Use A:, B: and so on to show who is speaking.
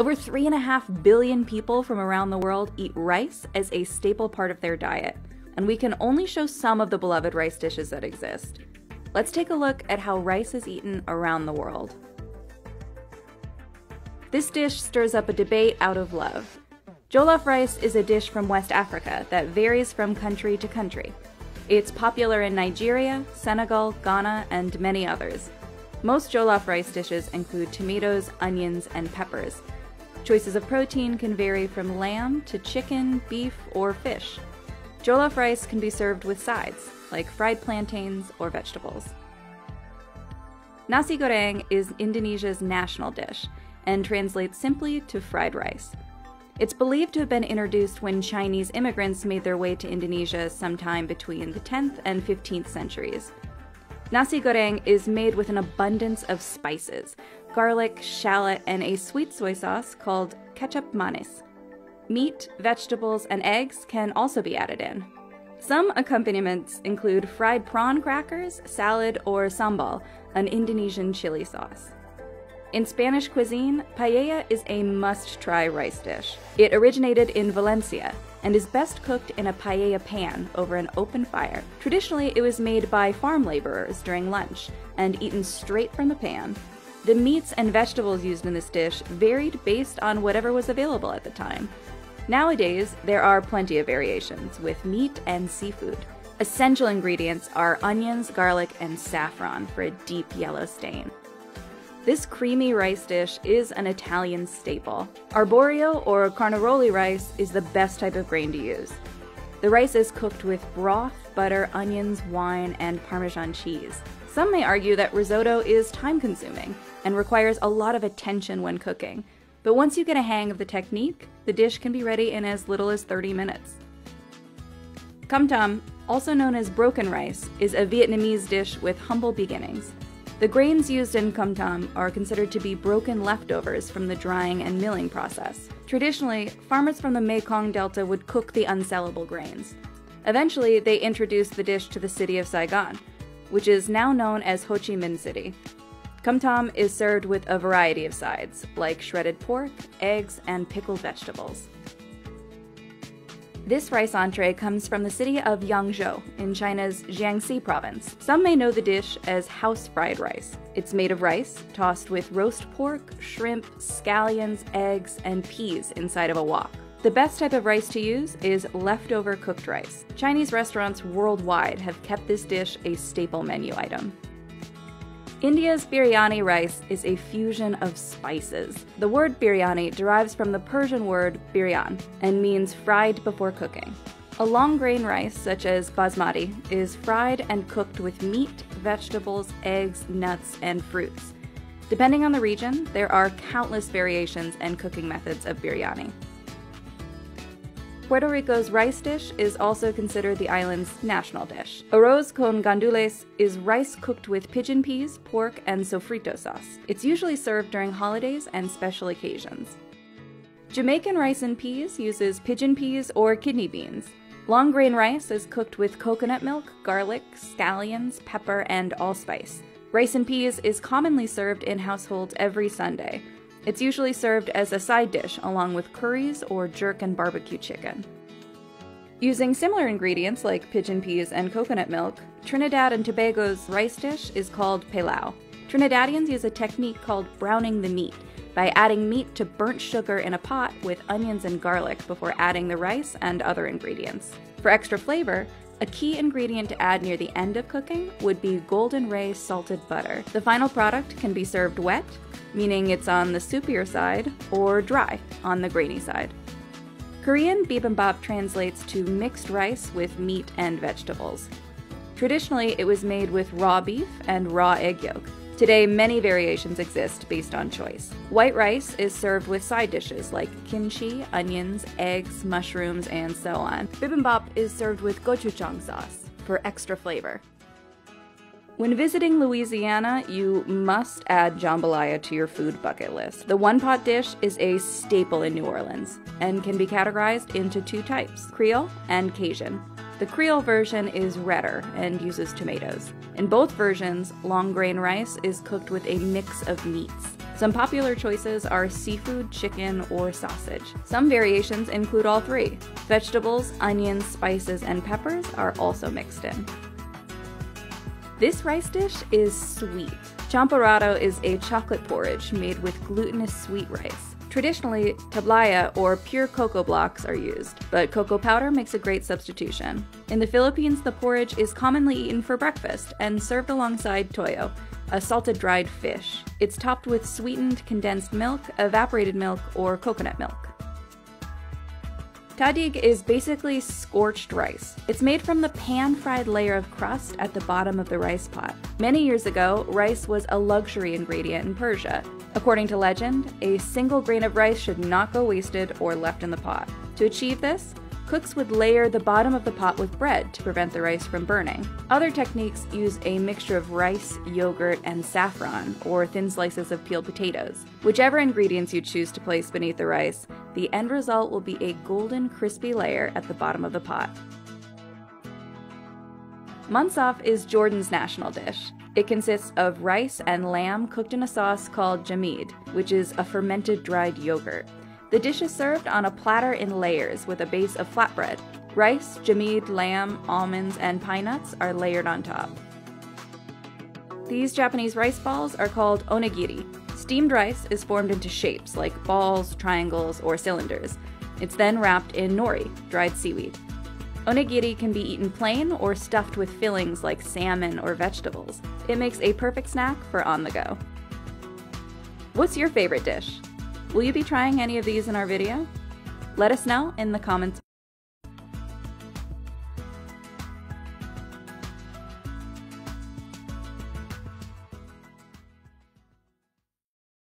A: Over 3.5 billion people from around the world eat rice as a staple part of their diet, and we can only show some of the beloved rice dishes that exist. Let's take a look at how rice is eaten around the world. This dish stirs up a debate out of love. Jollof rice is a dish from West Africa that varies from country to country. It's popular in Nigeria, Senegal, Ghana, and many others. Most jollof rice dishes include tomatoes, onions, and peppers. Choices of protein can vary from lamb to chicken, beef, or fish. Jollof rice can be served with sides, like fried plantains or vegetables. Nasi goreng is Indonesia's national dish and translates simply to fried rice. It's believed to have been introduced when Chinese immigrants made their way to Indonesia sometime between the 10th and 15th centuries. Nasi goreng is made with an abundance of spices, garlic, shallot, and a sweet soy sauce called kecap manis. Meat, vegetables, and eggs can also be added in. Some accompaniments include fried prawn crackers, salad, or sambal, an Indonesian chili sauce. In Spanish cuisine, paella is a must-try rice dish. It originated in Valencia and is best cooked in a paella pan over an open fire. Traditionally, it was made by farm laborers during lunch and eaten straight from the pan. The meats and vegetables used in this dish varied based on whatever was available at the time. Nowadays, there are plenty of variations with meat and seafood. Essential ingredients are onions, garlic, and saffron for a deep yellow stain. This creamy rice dish is an Italian staple. Arborio or carnaroli rice is the best type of grain to use. The rice is cooked with broth, butter, onions, wine, and Parmesan cheese. Some may argue that risotto is time-consuming and requires a lot of attention when cooking, but once you get a hang of the technique, the dish can be ready in as little as 30 minutes. Cam tam, also known as broken rice, is a Vietnamese dish with humble beginnings. The grains used in cam tam are considered to be broken leftovers from the drying and milling process. Traditionally, farmers from the Mekong Delta would cook the unsellable grains. Eventually, they introduced the dish to the city of Saigon, which is now known as Ho Chi Minh City. Cam tam is served with a variety of sides, like shredded pork, eggs, and pickled vegetables. This rice entree comes from the city of Yangzhou in China's Jiangxi province. Some may know the dish as house fried rice. It's made of rice, tossed with roast pork, shrimp, scallions, eggs, and peas inside of a wok. The best type of rice to use is leftover cooked rice. Chinese restaurants worldwide have kept this dish a staple menu item. India's biryani rice is a fusion of spices. The word biryani derives from the Persian word biryan and means fried before cooking. A long grain rice, such as basmati, is fried and cooked with meat, vegetables, eggs, nuts, and fruits. Depending on the region, there are countless variations and cooking methods of biryani. Puerto Rico's rice dish is also considered the island's national dish. Arroz con gandules is rice cooked with pigeon peas, pork, and sofrito sauce. It's usually served during holidays and special occasions. Jamaican rice and peas uses pigeon peas or kidney beans. Long grain rice is cooked with coconut milk, garlic, scallions, pepper, and allspice. Rice and peas is commonly served in households every Sunday. It's usually served as a side dish along with curries or jerk and barbecue chicken. Using similar ingredients like pigeon peas and coconut milk, Trinidad and Tobago's rice dish is called pilau. Trinidadians use a technique called browning the meat by adding meat to burnt sugar in a pot with onions and garlic before adding the rice and other ingredients. For extra flavor, a key ingredient to add near the end of cooking would be Golden Ray salted butter. The final product can be served wet, meaning it's on the soupier side, or dry, on the grainy side. Korean bibimbap translates to mixed rice with meat and vegetables. Traditionally, it was made with raw beef and raw egg yolk. Today, many variations exist based on choice. White rice is served with side dishes like kimchi, onions, eggs, mushrooms, and so on. Bibimbap is served with gochujang sauce for extra flavor. When visiting Louisiana, you must add jambalaya to your food bucket list. The one-pot dish is a staple in New Orleans and can be categorized into two types, Creole and Cajun. The Creole version is redder and uses tomatoes. In both versions, long grain rice is cooked with a mix of meats. Some popular choices are seafood, chicken, or sausage. Some variations include all three. Vegetables, onions, spices, and peppers are also mixed in. This rice dish is sweet. Champorado is a chocolate porridge made with glutinous sweet rice. Traditionally, tablaya or pure cocoa blocks are used, but cocoa powder makes a great substitution. In the Philippines, the porridge is commonly eaten for breakfast and served alongside toyo, a salted dried fish. It's topped with sweetened condensed milk, evaporated milk, or coconut milk. Tadig is basically scorched rice. It's made from the pan-fried layer of crust at the bottom of the rice pot. Many years ago, rice was a luxury ingredient in Persia. According to legend, a single grain of rice should not go wasted or left in the pot. To achieve this, cooks would layer the bottom of the pot with bread to prevent the rice from burning. Other techniques use a mixture of rice, yogurt, and saffron, or thin slices of peeled potatoes. Whichever ingredients you choose to place beneath the rice, the end result will be a golden, crispy layer at the bottom of the pot. Munsaf is Jordan's national dish. It consists of rice and lamb cooked in a sauce called jamid, which is a fermented dried yogurt. The dish is served on a platter in layers with a base of flatbread. Rice, jamid, lamb, almonds, and pine nuts are layered on top. These Japanese rice balls are called onigiri. Steamed rice is formed into shapes like balls, triangles, or cylinders. It's then wrapped in nori, dried seaweed. Onigiri can be eaten plain or stuffed with fillings like salmon or vegetables. It makes a perfect snack for on the go. What's your favorite dish? Will you be trying any of these in our video? Let us know in the comments below.